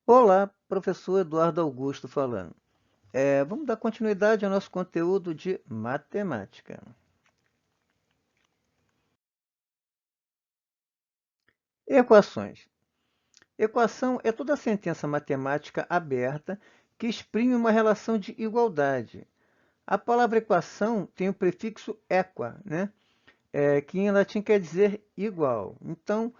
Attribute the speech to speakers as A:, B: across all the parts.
A: Olá, professor Eduardo Augusto falando. Vamos dar continuidade ao nosso conteúdo de matemática. Equações. Equação é toda sentença matemática aberta que exprime uma relação de igualdade. A palavra equação tem o prefixo equa, né? Que em latim quer dizer igual. Então,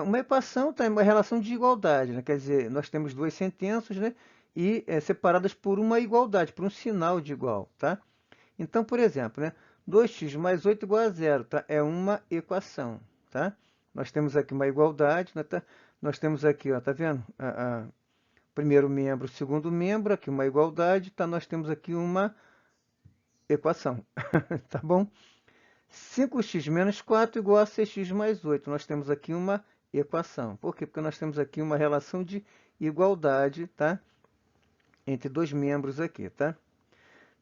A: uma equação tem uma relação de igualdade, né? Quer dizer, nós temos duas sentenças, né? E separadas por uma igualdade, por um sinal de igual, tá? Então, por exemplo, né, 2x mais 8 igual a zero, tá? É uma equação, tá? Nós temos aqui uma igualdade, né, tá? Nós temos aqui, ó, tá vendo? Primeiro membro, segundo membro, aqui uma igualdade, tá? Nós temos aqui uma equação, tá bom? 5x menos 4 igual a 6x mais 8. Nós temos aqui uma equação. Por quê? Porque nós temos aqui uma relação de igualdade, tá? Entre dois membros aqui, tá?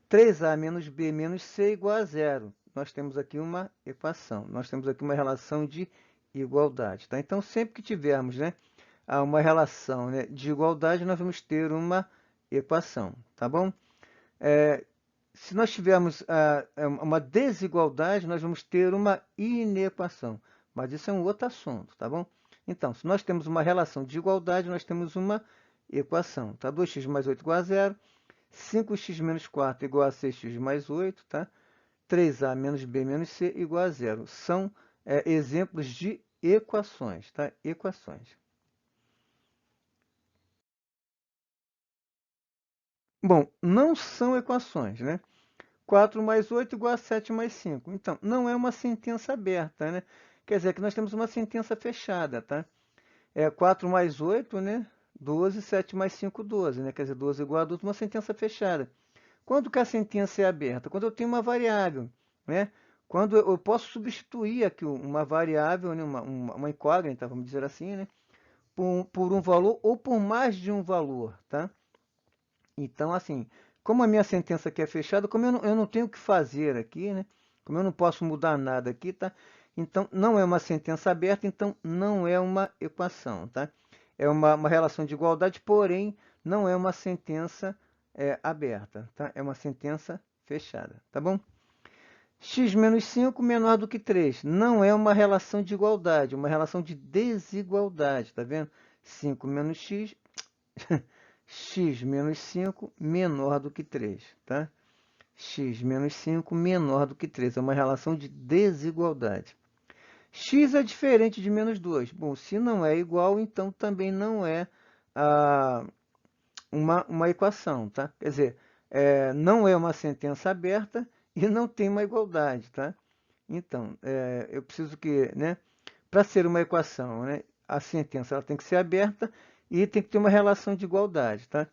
A: 3a menos b menos c igual a zero. Nós temos aqui uma equação, nós temos aqui uma relação de igualdade. Tá? Então, sempre que tivermos, né, uma relação, né, de igualdade, nós vamos ter uma equação, tá bom? Se nós tivermos uma desigualdade, nós vamos ter uma inequação. Mas isso é um outro assunto, tá bom? Então, se nós temos uma relação de igualdade, nós temos uma equação. Tá? 2x mais 8 igual a zero. 5x menos 4 igual a 6x mais 8, tá? 3a menos b menos c igual a zero. São exemplos de equações, tá? Equações. Bom, não são equações, né? 4 mais 8 igual a 7 mais 5. Então, não é uma sentença aberta, né? Quer dizer que nós temos uma sentença fechada, tá? 4 mais 8, né? 12, 7 mais 5, 12, né? Quer dizer, 12 igual a 12, uma sentença fechada. Quando que a sentença é aberta? Quando eu tenho uma variável, né? Quando eu posso substituir aqui uma variável, né? uma incógnita, vamos dizer assim, né? Por um valor ou por mais de um valor, tá? Então, assim, como a minha sentença aqui é fechada, como eu não tenho o que fazer aqui, né? Como eu não posso mudar nada aqui, tá? Então, não é uma sentença aberta, então não é uma equação, tá? É uma relação de igualdade, porém, não é uma sentença aberta, tá? É uma sentença fechada, tá bom? X menos 5 menor do que 3. Não é uma relação de igualdade, é uma relação de desigualdade, tá vendo? 5 menos x, x menos 5 menor do que 3, tá? X menos 5 menor do que 3. É uma relação de desigualdade. X é diferente de menos 2. Bom, se não é igual, então também não é ah, uma equação, tá? Quer dizer, não é uma sentença aberta e não tem uma igualdade, tá? Então, eu preciso que, né, para ser uma equação, né, a sentença ela tem que ser aberta e tem que ter uma relação de igualdade, tá?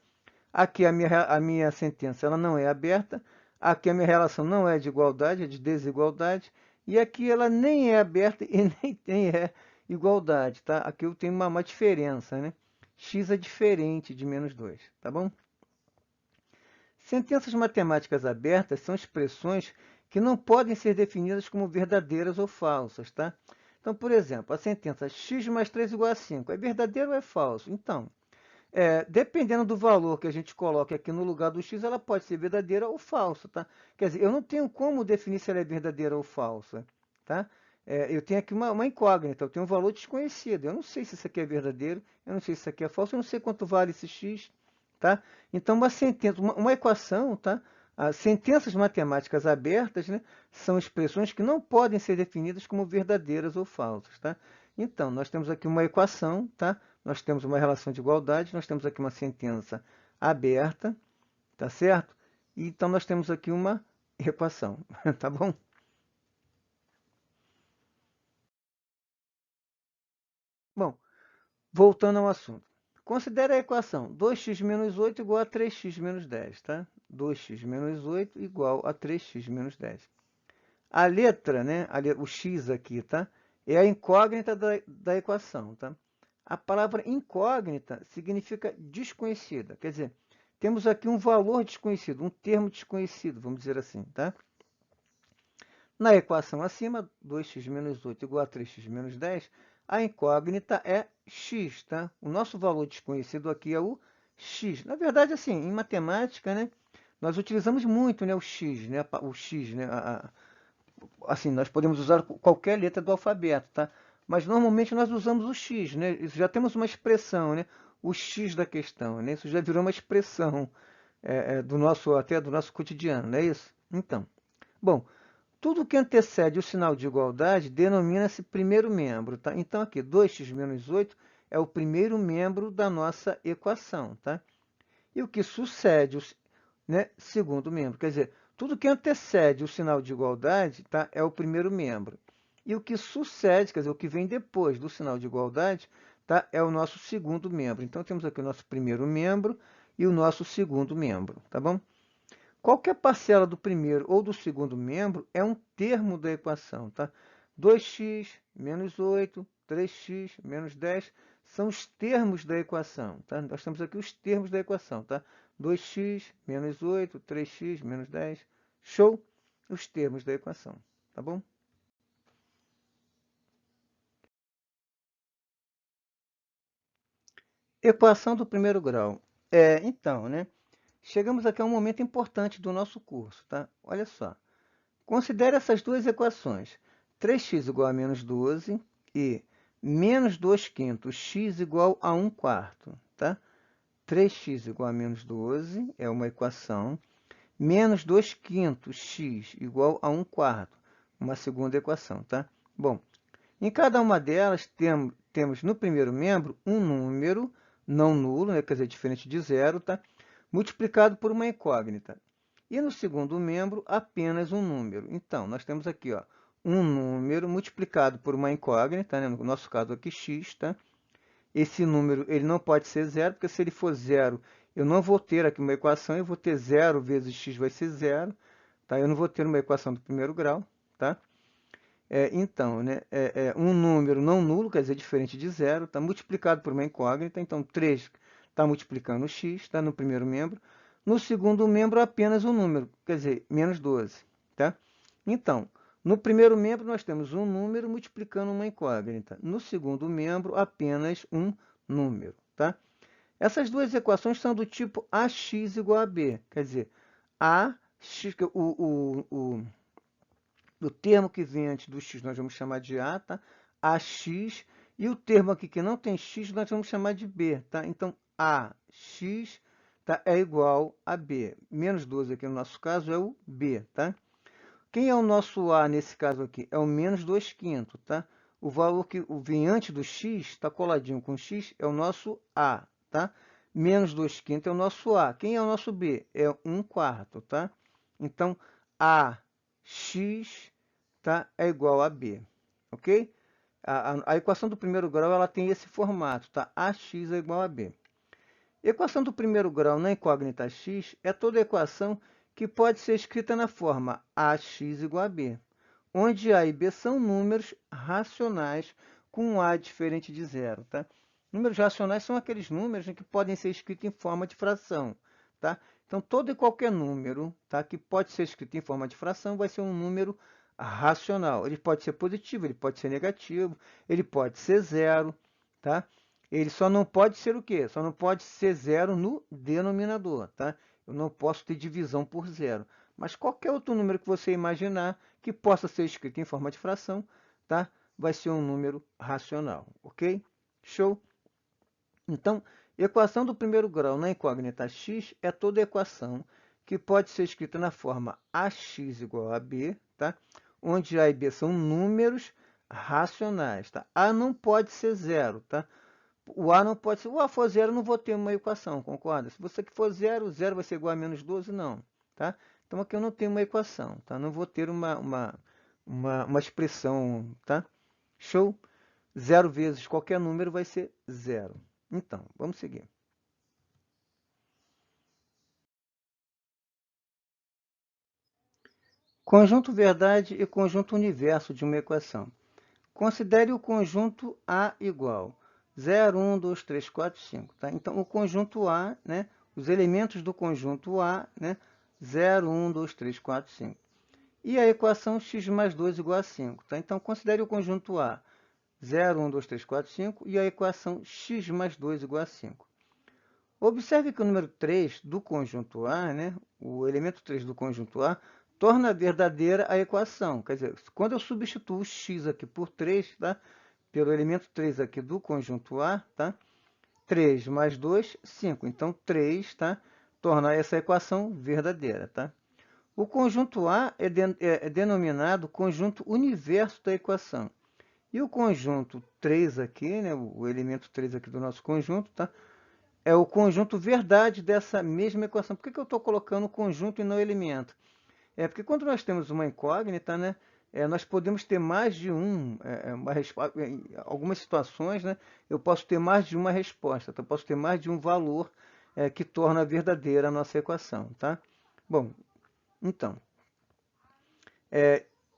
A: Aqui a minha sentença ela não é aberta, aqui a minha relação não é de igualdade, é de desigualdade, e aqui ela nem é aberta e nem é igualdade, tá? Aqui eu tenho uma diferença, né? X é diferente de menos 2, tá bom? Sentenças matemáticas abertas são expressões que não podem ser definidas como verdadeiras ou falsas, tá? Então, por exemplo, a sentença x mais 3 igual a 5 é verdadeiro ou é falso? Então, dependendo do valor que a gente coloque aqui no lugar do x, ela pode ser verdadeira ou falsa, tá? Quer dizer, eu não tenho como definir se ela é verdadeira ou falsa, tá? Eu tenho aqui uma incógnita, eu tenho um valor desconhecido. Eu não sei se isso aqui é verdadeiro, eu não sei se isso aqui é falso, eu não sei quanto vale esse x, tá? Então, uma sentença, uma equação, tá? As sentenças matemáticas abertas, né, são expressões que não podem ser definidas como verdadeiras ou falsas, tá? Então, nós temos aqui uma equação, tá? Nós temos uma relação de igualdade, nós temos aqui uma sentença aberta, tá certo? E, então, nós temos aqui uma equação, tá bom? Bom, voltando ao assunto. Considere a equação 2x menos 8 igual a 3x menos 10, tá? 2x menos 8 igual a 3x menos 10. A letra, né, o x aqui, tá? É a incógnita da equação, tá? A palavra incógnita significa desconhecida, quer dizer, temos aqui um valor desconhecido, um termo desconhecido, vamos dizer assim, tá? Na equação acima, 2x menos 8 igual a 3x menos 10, a incógnita é x, tá? O nosso valor desconhecido aqui é o x. Na verdade, assim, em matemática, né, nós utilizamos muito, né, o x, né, o x, né, assim, nós podemos usar qualquer letra do alfabeto, tá? Mas normalmente nós usamos o x, né? Isso já temos uma expressão, né? O x da questão, né? Isso já virou uma expressão do nosso, até do nosso cotidiano, não é isso? Então, bom, tudo que antecede o sinal de igualdade denomina-se primeiro membro, tá? Então, aqui, 2x menos 8 é o primeiro membro da nossa equação, tá? E o que sucede, né, segundo membro, quer dizer, tudo que antecede o sinal de igualdade, tá, é o primeiro membro. E o que sucede, quer dizer, o que vem depois do sinal de igualdade, tá, é o nosso segundo membro. Então, temos aqui o nosso primeiro membro e o nosso segundo membro, tá bom? Qualquer parcela do primeiro ou do segundo membro é um termo da equação, tá? 2x menos 8, 3x menos 10 são os termos da equação, tá? Nós temos aqui os termos da equação, tá? 2x menos 8, 3x menos 10. Show? Os termos da equação, tá bom? Equação do primeiro grau. Então, né? Chegamos aqui a um momento importante do nosso curso, tá? Olha só. Considere essas duas equações. 3x igual a menos 12 e menos 2 quintos x igual a 1 quarto. Tá? 3x igual a menos 12 é uma equação. Menos 2 quintos x igual a 1 quarto. Uma segunda equação. Tá? Bom, em cada uma delas temos no primeiro membro um número não nulo, né, quer dizer, diferente de zero, tá? Multiplicado por uma incógnita. E no segundo membro, apenas um número. Então, nós temos aqui ó, um número multiplicado por uma incógnita, né? No nosso caso aqui, x. Tá? Esse número ele não pode ser zero, porque se ele for zero, eu não vou ter aqui uma equação, eu vou ter zero vezes x vai ser zero. Tá? Eu não vou ter uma equação do primeiro grau. Tá? Então, né, um número não nulo, quer dizer, diferente de zero, está multiplicado por uma incógnita. Então, 3 está multiplicando o x, está no primeiro membro. No segundo membro, apenas um número, quer dizer, menos 12. Tá? Então, no primeiro membro, nós temos um número multiplicando uma incógnita. No segundo membro, apenas um número. Tá? Essas duas equações são do tipo ax igual a b, quer dizer, ax, o termo que vem antes do x nós vamos chamar de a, tá? Ax, e o termo aqui que não tem x nós vamos chamar de b, tá? Então, ax, tá, é igual a b. Menos 12 aqui no nosso caso é o b, tá? Quem é o nosso a nesse caso aqui? É o menos 2 quintos, tá? O valor que vem antes do x, está coladinho com x, é o nosso a, tá? Menos 2 quintos é o nosso a. Quem é o nosso b? É 1 quarto, tá? Então, ax, tá, é igual a b, ok? A equação do primeiro grau ela tem esse formato, tá? Ax é igual a b. Equação do primeiro grau na incógnita x é toda equação que pode ser escrita na forma ax igual a b, onde a e b são números racionais com um a diferente de zero. Tá? Números racionais são aqueles números que podem ser escritos em forma de fração. Tá? Então, todo e qualquer número, tá, que pode ser escrito em forma de fração vai ser um número racional. Ele pode ser positivo, ele pode ser negativo, ele pode ser zero. Tá? Ele só não pode ser o quê? Só não pode ser zero no denominador, tá? Eu não posso ter divisão por zero. Mas qualquer outro número que você imaginar que possa ser escrito em forma de fração, tá? Vai ser um número racional, ok? Show? Então, equação do primeiro grau na incógnita x é toda equação que pode ser escrita na forma ax igual a b, tá? Onde a e b são números racionais, tá? A não pode ser zero, tá? O a não pode ser. O a for zero, eu não vou ter uma equação, concorda? Se você que for zero, zero vai ser igual a menos 12, não. Tá? Então, aqui eu não tenho uma equação. Tá? Não vou ter uma expressão. Tá? Show? Zero vezes qualquer número vai ser zero. Então, vamos seguir. Conjunto verdade e conjunto universo de uma equação. Considere o conjunto A igual 0, 1, 2, 3, 4, 5. Tá? Então, o conjunto A, né, os elementos do conjunto A, né, 0, 1, 2, 3, 4, 5. E a equação x mais 2 igual a 5. Tá? Então, considere o conjunto A 0, 1, 2, 3, 4, 5, e a equação x mais 2 igual a 5. Observe que o número 3 do conjunto A, né, o elemento 3 do conjunto A, torna verdadeira a equação. Quer dizer, quando eu substituo o x aqui por 3, tá, pelo elemento 3 aqui do conjunto A, tá, 3 mais 2, 5. Então, 3, tá, torna essa equação verdadeira. Tá? O conjunto A é denominado conjunto universo da equação. E o conjunto 3 aqui, né, o elemento 3 aqui do nosso conjunto, tá, é o conjunto verdade dessa mesma equação. Por que eu estou colocando conjunto e não elemento? É porque quando nós temos uma incógnita, né, nós podemos ter mais de em algumas situações, né, eu posso ter mais de uma resposta, então eu posso ter mais de um valor que torna verdadeira a nossa equação. Tá? Bom, então,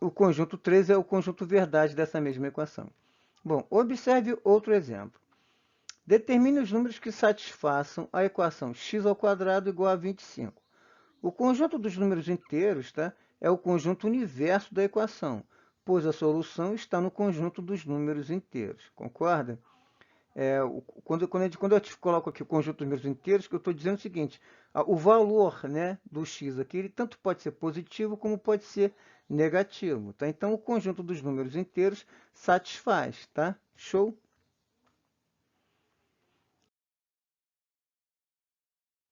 A: o conjunto 3 é o conjunto verdade dessa mesma equação. Bom, observe outro exemplo. Determine os números que satisfaçam a equação x² igual a 25. O conjunto dos números inteiros, tá, é o conjunto universo da equação, pois a solução está no conjunto dos números inteiros. Concorda? Quando eu te coloco aqui o conjunto dos números inteiros, que eu estou dizendo o seguinte, o valor, né, do x aqui, ele tanto pode ser positivo como pode ser negativo. Tá? Então, o conjunto dos números inteiros satisfaz. Tá? Show?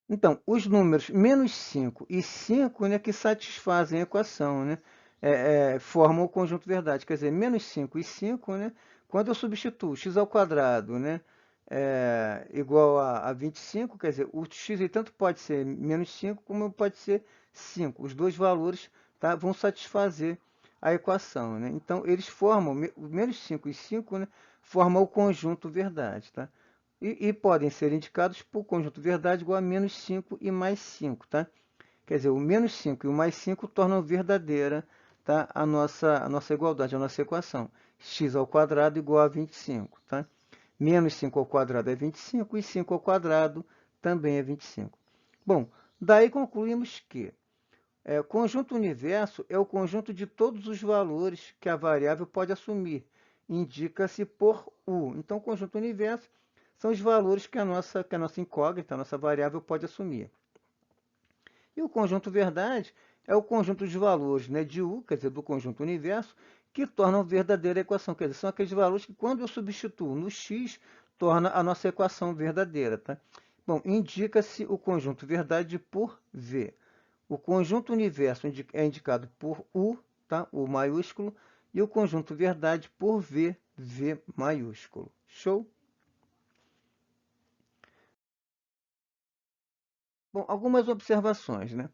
A: Então, os números menos 5 e 5, né, que satisfazem a equação, né, formam o conjunto verdade. Quer dizer, menos 5 e 5, né, quando eu substituo x² né, igual a 25, quer dizer, o x ele tanto pode ser menos 5 como pode ser 5. Os dois valores, tá, vão satisfazer a equação. Né? Então, eles formam, menos 5 e 5, né, formam o conjunto verdade. Tá? E podem ser indicados por conjunto verdade igual a menos 5 e mais 5, tá? Quer dizer, o menos 5 e o mais 5 tornam verdadeira, tá, a nossa igualdade, a nossa equação. X² igual a 25, tá? Menos 5² é 25 e 5² também é 25. Bom, daí concluímos que o conjunto universo é o conjunto de todos os valores que a variável pode assumir. Indica-se por U. Então, o conjunto universo são os valores que a nossa incógnita, a nossa variável pode assumir. E o conjunto verdade é o conjunto de valores, né, de U, quer dizer, do conjunto universo, que tornam verdadeira a equação. Quer dizer, são aqueles valores que, quando eu substituo no x, torna a nossa equação verdadeira. Tá? Bom, indica-se o conjunto verdade por V. O conjunto universo é indicado por U, tá? U maiúsculo, e o conjunto verdade por V, V maiúsculo. Show? Bom, algumas observações, né?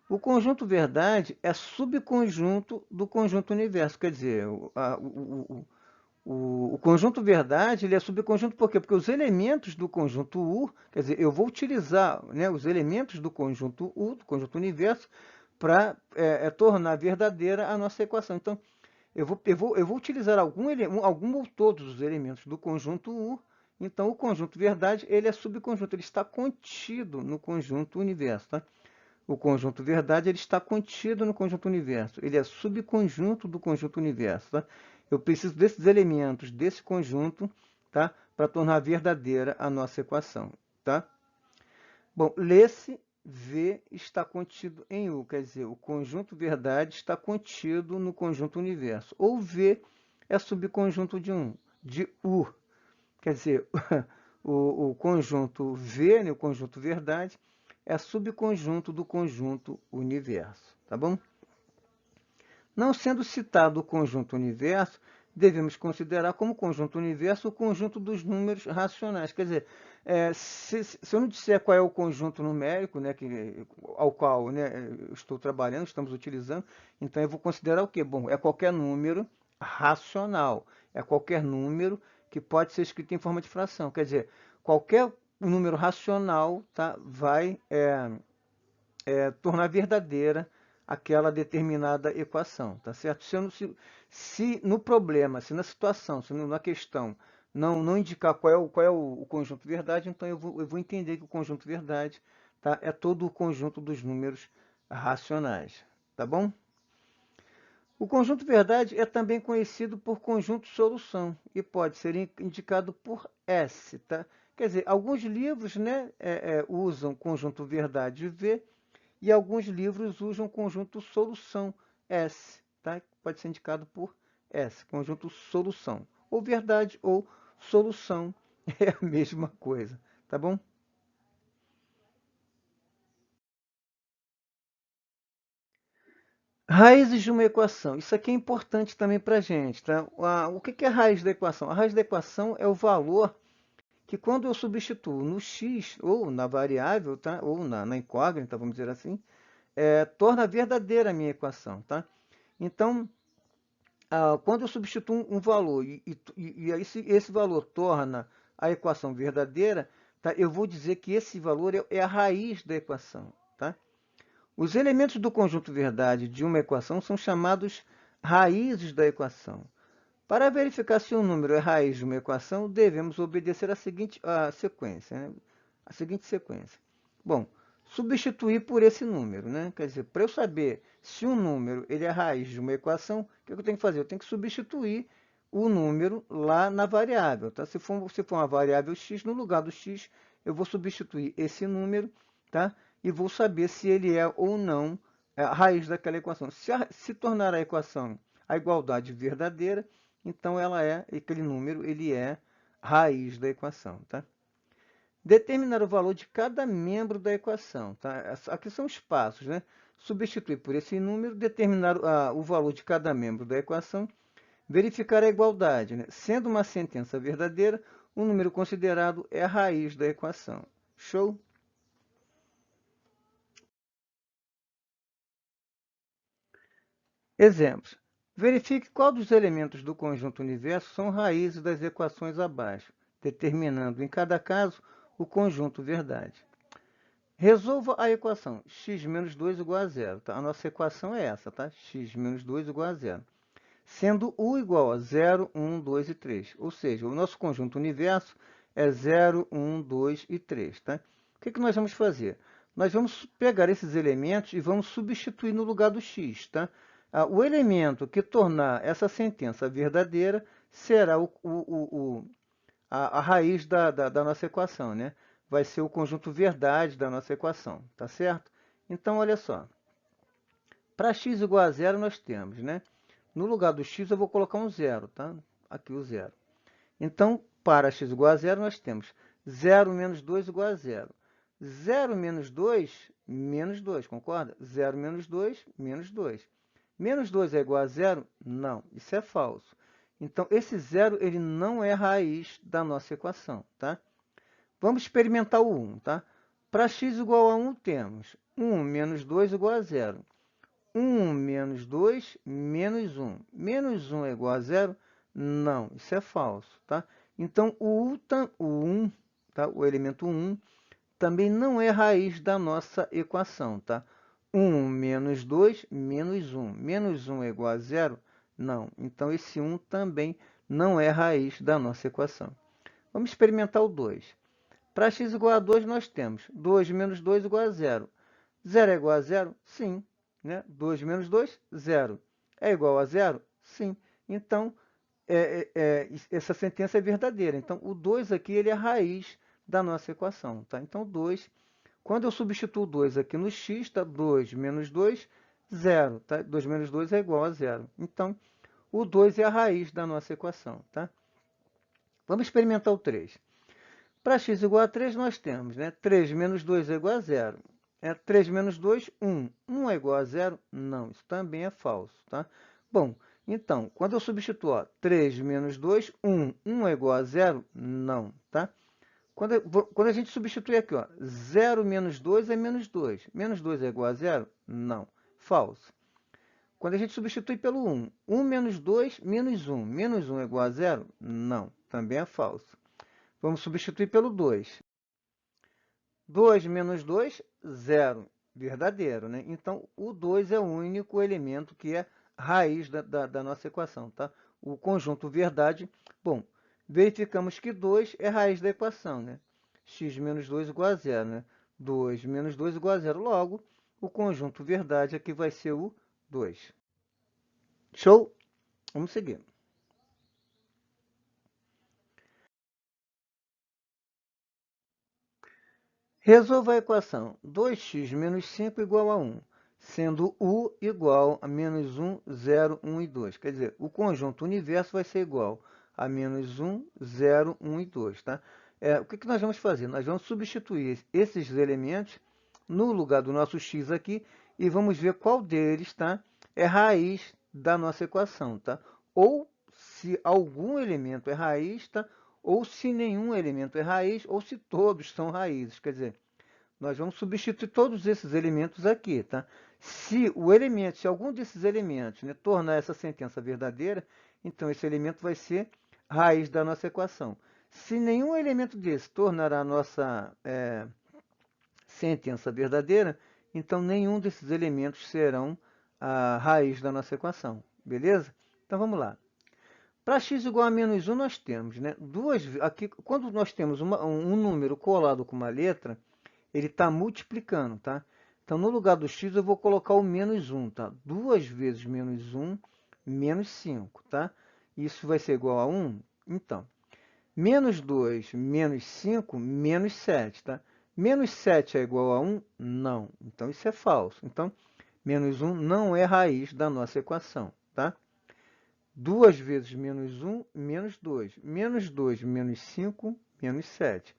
A: O conjunto verdade é subconjunto do conjunto universo. Quer dizer, o conjunto verdade ele é subconjunto por quê? Porque os elementos do conjunto U, quer dizer, eu vou utilizar, né, os elementos do conjunto U, do conjunto universo, para tornar verdadeira a nossa equação. Então, eu vou utilizar algum ou todos os elementos do conjunto U. Então, o conjunto verdade ele é subconjunto, ele está contido no conjunto universo. Tá? O conjunto verdade ele está contido no conjunto universo. Ele é subconjunto do conjunto universo. Tá? Eu preciso desses elementos desse conjunto, tá? Para tornar verdadeira a nossa equação. Tá? Bom, lê-se V está contido em U, quer dizer, o conjunto verdade está contido no conjunto universo. Ou V é subconjunto de U. Quer dizer, o conjunto V, né, o conjunto verdade, é subconjunto do conjunto universo, tá bom? Não sendo citado o conjunto universo, devemos considerar como conjunto universo o conjunto dos números racionais. Quer dizer, se eu não disser qual é o conjunto numérico, né, ao qual, né, eu estou trabalhando, estamos utilizando, então eu vou considerar o quê? Bom, é qualquer número racional, é qualquer número que pode ser escrito em forma de fração. Quer dizer, qualquer número racional, tá, vai tornar verdadeira aquela determinada equação, tá certo? Se no problema, se na situação, se na questão não indicar qual é o conjunto verdade, então eu vou entender que o conjunto verdade, tá, é todo o conjunto dos números racionais, tá bom? O conjunto verdade é também conhecido por conjunto solução e pode ser indicado por S, tá? Quer dizer, alguns livros, né, usam conjunto verdade V e alguns livros usam conjunto solução S, tá? Pode ser indicado por S, conjunto solução. Ou verdade ou solução é a mesma coisa, tá bom? Raízes de uma equação. Isso aqui é importante também para a gente, tá? O que é a raiz da equação? A raiz da equação é o valor que quando eu substituo no x, ou na variável, tá? Ou na incógnita, vamos dizer assim, torna verdadeira a minha equação, tá? Então, quando eu substituo um valor e esse valor torna a equação verdadeira, tá? Eu vou dizer que esse valor é a raiz da equação, tá? Os elementos do conjunto verdade de uma equação são chamados raízes da equação. Para verificar se um número é raiz de uma equação, devemos obedecer sequência, né? A seguinte sequência. Bom, substituir por esse número, né? Quer dizer, para eu saber se um número ele é raiz de uma equação, o que eu tenho que fazer? Eu tenho que substituir o número lá na variável, tá? Se for uma variável x, no lugar do x, eu vou substituir esse número, tá? E vou saber se ele é ou não a raiz daquela equação. Se tornar a equação a igualdade verdadeira, então aquele número ele é raiz da equação, tá? Determinar o valor de cada membro da equação, tá? Aqui são os passos, né? Substituir por esse número, determinar o valor de cada membro da equação, verificar a igualdade, né? Sendo uma sentença verdadeira, o número considerado é a raiz da equação. Show? Exemplos. Verifique qual dos elementos do conjunto universo são raízes das equações abaixo, determinando em cada caso o conjunto verdade. Resolva a equação x menos 2 igual a zero. Tá? A nossa equação é essa, tá? X menos 2 igual a zero. Sendo u igual a 0, 1, 2 e 3. Ou seja, o nosso conjunto universo é 0, 1, 2 e 3. Tá? O que nós vamos fazer? Nós vamos pegar esses elementos e vamos substituir no lugar do x. Tá? O elemento que tornar essa sentença verdadeira será a raiz da nossa equação, né? Vai ser o conjunto verdade da nossa equação, tá certo? Então, olha só. Para x igual a zero, nós temos, né? No lugar do x, eu vou colocar um zero, tá? Aqui o zero. Então, para x igual a zero, nós temos 0 menos 2 igual a zero. 0 menos 2, menos 2, concorda? 0 menos 2, menos 2. Menos 2 é igual a zero? Não, isso é falso. Então, esse zero ele não é raiz da nossa equação, tá? Vamos experimentar o 1, tá? Para x igual a 1, temos 1 menos 2 igual a zero. 1 menos 2 menos 1. Menos 1 é igual a zero? Não, isso é falso, tá? Então, o 1, tá? O elemento 1, também não é raiz da nossa equação, tá? 1 menos 2 menos 1. Menos 1 é igual a zero? Não. Então, esse 1 também não é raiz da nossa equação. Vamos experimentar o 2. Para x igual a 2, nós temos 2 menos 2 igual a zero. 0 é igual a zero? Sim. Né? 2 menos 2, 0. É igual a zero? Sim. Então, essa sentença é verdadeira. Então, o 2 aqui ele é a raiz da nossa equação. Tá? Então, 2, quando eu substituo 2 aqui no x, tá? 2 menos 2, 0. Tá? 2 menos 2 é igual a zero. Então, o 2 é a raiz da nossa equação. Tá? Vamos experimentar o 3. Para x igual a 3, nós temos, né? 3 menos 2 é igual a zero. 3 menos 2, 1. 1 é igual a zero? Não, isso também é falso, tá? Bom, então, quando eu substituo, ó, 3 menos 2, 1. 1 é igual a zero? Não, tá? Quando a gente substitui aqui, ó, 0 menos 2 é menos 2. Menos 2 é igual a zero? Não, falso. Quando a gente substitui pelo 1, 1 menos 2, menos 1. Menos 1 é igual a zero? Não, também é falso. Vamos substituir pelo 2. 2 menos 2, 0. Verdadeiro, né? Então, o 2 é o único elemento que é raiz da nossa equação, tá? O conjunto verdade, bom, verificamos que 2 é raiz da equação, né? X menos 2 igual a 0, né? 2 menos 2 igual a 0. Logo, o conjunto verdade aqui vai ser o 2. Show? Vamos seguir. Resolva a equação 2x menos 5 igual a 1, sendo u igual a menos 1, 0, 1 e 2. Quer dizer, o conjunto universo vai ser igual a menos 1, 0, 1 e 2. Tá? O que nós vamos fazer? Nós vamos substituir esses elementos no lugar do nosso x aqui e vamos ver qual deles, tá, é raiz da nossa equação. Tá? Ou se algum elemento é raiz, tá? Ou se nenhum elemento é raiz, ou se todos são raízes. Quer dizer, nós vamos substituir todos esses elementos aqui, tá? Se algum desses elementos, né, tornar essa sentença verdadeira, então esse elemento vai ser raiz da nossa equação. Se nenhum elemento desse tornar a nossa sentença verdadeira, então nenhum desses elementos serão a raiz da nossa equação, beleza? Então vamos lá. Para x igual a menos 1, nós temos, né, aqui, quando nós temos um número colado com uma letra, ele está multiplicando, tá? Então, no lugar do x, eu vou colocar o menos 1, tá? 2 vezes menos 1, menos 5, tá? Isso vai ser igual a 1? Então, menos 2 menos 5, menos 7, tá? Menos 7 é igual a 1? Não. Então, isso é falso. Então, menos 1 não é raiz da nossa equação, tá? 2 vezes menos 1, menos 2. Menos 2 menos 5, menos 7.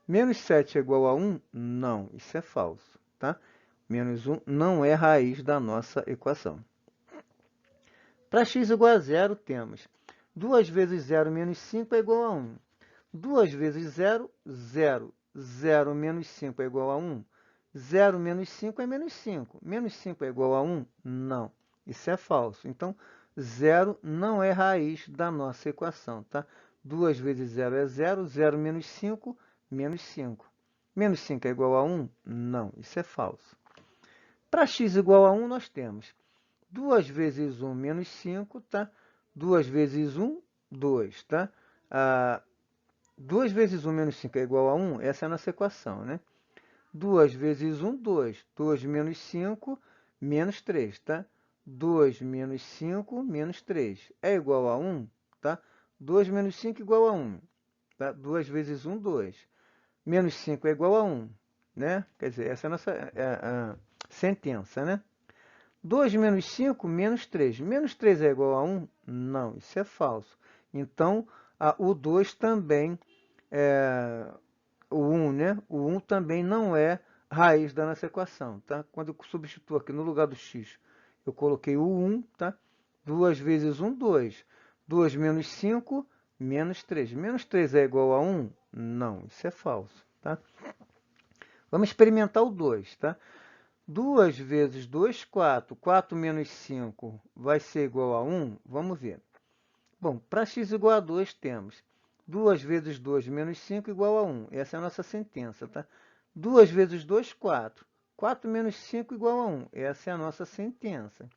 A: Menos 7 é igual a 1? Não, isso é falso, tá? Menos 1 não é raiz da nossa equação. Para x igual a 0, temos 2 vezes 0 menos 5 é igual a 1. 2 vezes 0, 0. 0 menos 5 é igual a 1. 0 menos 5 é menos 5. Menos 5 é igual a 1? Não, isso é falso. Então, 0 não é raiz da nossa equação, tá? 2 vezes 0 é 0. 0 menos 5, menos 5. Menos 5 é igual a 1? Não, isso é falso. Para x igual a 1, nós temos 2 vezes 1 menos 5, tá? 2 vezes 1, 2, tá? 2 vezes 1 menos 5 é igual a 1, essa é a nossa equação, né? 2 vezes 1, 2. 2 menos 5, menos 3, tá? 2 menos 5, menos 3. É igual a 1, tá? 2 menos 5 é igual a 1, tá? 2 vezes 1, 2. Menos 5 é igual a 1, né? Quer dizer, essa é a nossa sentença, né? 2 menos 5, menos 3. Menos 3 é igual a 1? Não, isso é falso. Então, o 2 também, o 1, né? O 1 também não é raiz da nossa equação, tá? Quando eu substituo aqui no lugar do x, eu coloquei o 1, tá? 2 vezes 1, 2. 2 menos 5, menos 3. Menos 3 é igual a 1? Não, isso é falso, tá? Vamos experimentar o 2, tá? 2 vezes 2, 4. 4 menos 5 vai ser igual a 1? Vamos ver. Bom, para x igual a 2, temos 2 vezes 2 menos 5 igual a 1. Essa é a nossa sentença, tá? 2 vezes 2, 4. 4 menos 5 igual a 1. Essa é a nossa sentença.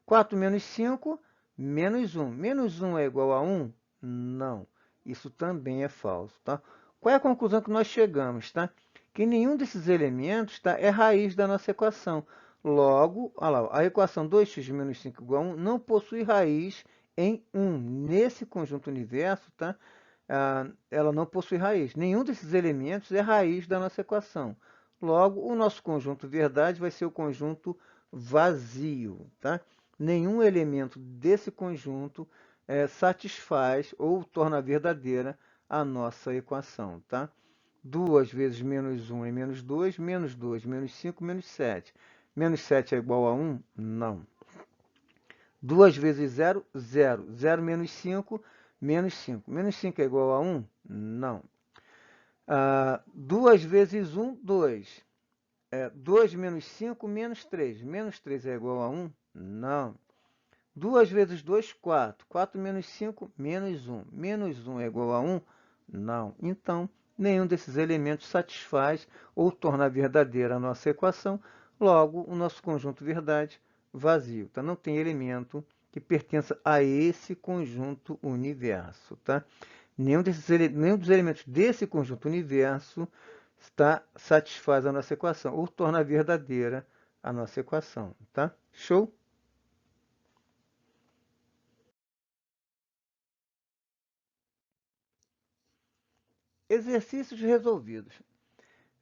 A: 4 menos 5, menos 1. Menos 1 é igual a 1? Não. Isso também é falso, tá? Qual é a conclusão que nós chegamos, tá? Que nenhum desses elementos, tá, é raiz da nossa equação. Logo, olha lá, a equação 2x menos 5 igual a 1 não possui raiz em 1. Nesse conjunto universo, tá? Ela não possui raiz. Nenhum desses elementos é raiz da nossa equação. Logo, o nosso conjunto verdade vai ser o conjunto vazio, tá? Nenhum elemento desse conjunto satisfaz ou torna verdadeira a nossa equação, tá? 2 vezes menos 1 é menos 2, menos 2, menos 5, menos 7. Menos 7 é igual a 1? Não. 2 vezes 0, 0. 0 menos 5, menos 5. Menos 5 é igual a 1? Não. 2 vezes 1, 2. 2 menos 5, menos 3. Menos 3 é igual a 1? Não. 2 vezes 2, 4. 4 menos 5, menos 1. Menos 1 é igual a 1? Não. Então, nenhum desses elementos satisfaz ou torna verdadeira a nossa equação. Logo, o nosso conjunto verdade vazio. Tá? Não tem elemento que pertença a esse conjunto universo. Tá? Nenhum dos elementos desse conjunto universo satisfaz a nossa equação ou torna verdadeira a nossa equação. Tá? Show? Exercícios resolvidos.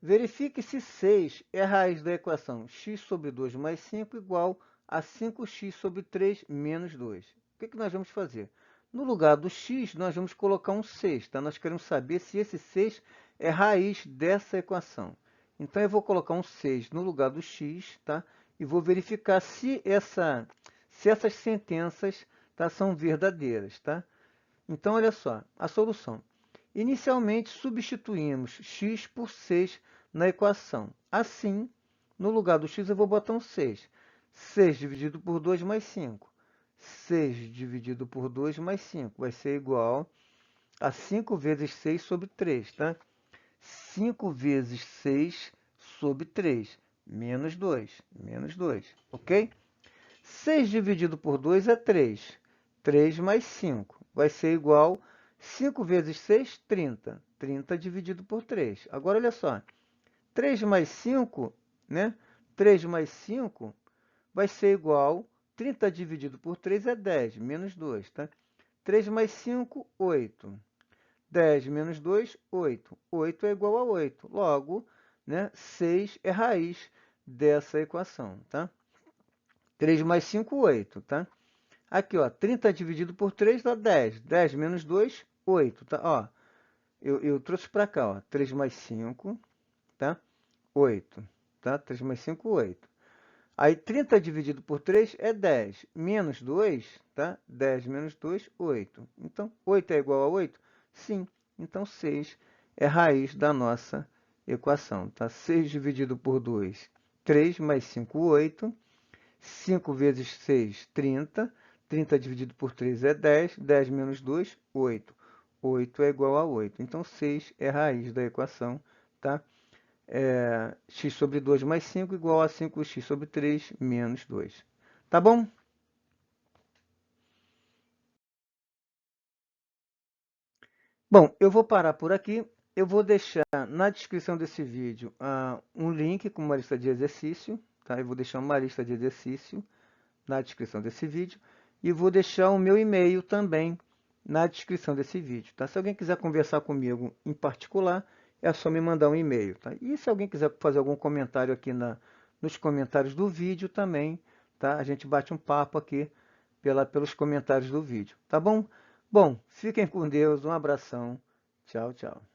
A: Verifique se 6 é a raiz da equação x sobre 2 mais 5 igual a 5x sobre 3 menos 2. O que nós vamos fazer? No lugar do x, nós vamos colocar um 6, tá? Nós queremos saber se esse 6 é raiz dessa equação. Então, eu vou colocar um 6 no lugar do x, tá? E vou verificar se essas sentenças, tá, são verdadeiras, tá? Então, olha só, a solução. Inicialmente, substituímos x por 6 na equação. Assim, no lugar do x, eu vou botar um 6. 6 dividido por 2 mais 5. 6 dividido por 2 mais 5 vai ser igual a 5 vezes 6 sobre 3, tá? 5 vezes 6 sobre 3, menos 2, ok? 6 dividido por 2 é 3. 3 mais 5 vai ser igual a 5 vezes 6, 30. 30 dividido por 3. Agora, olha só. 3 mais 5, né? 3 mais 5 vai ser igual, 30 dividido por 3 é 10, menos 2, tá? 3 mais 5, 8. 10 menos 2, 8. 8 é igual a 8. Logo, né, 6 é raiz dessa equação, tá? 3 mais 5, 8, tá? Aqui, ó, 30 dividido por 3 dá 10. 10 menos 2, 8, tá? Ó, eu trouxe para cá, ó, 3 mais 5, tá? 8, tá? 3 mais 5, 8. Aí, 30 dividido por 3 é 10. Menos 2, tá? 10 menos 2, 8. Então, 8 é igual a 8? Sim. Então, 6 é raiz da nossa equação, tá? 6 dividido por 2, 3 mais 5, 8. 5 vezes 6, 30. 30 dividido por 3 é 10. 10 menos 2, 8. 8 é igual a 8. Então, 6 é raiz da equação, tá? X sobre 2 mais 5 igual a 5x sobre 3 menos 2. Tá bom? Bom, eu vou parar por aqui. Eu vou deixar na descrição desse vídeo um link com uma lista de exercício, tá? Eu vou deixar uma lista de exercício na descrição desse vídeo e vou deixar o meu e-mail também na descrição desse vídeo, tá? Se alguém quiser conversar comigo em particular, é só me mandar um e-mail, tá? E se alguém quiser fazer algum comentário aqui nos comentários do vídeo também, tá? A gente bate um papo aqui pelos comentários do vídeo, tá bom? Bom, fiquem com Deus, um abração, tchau, tchau.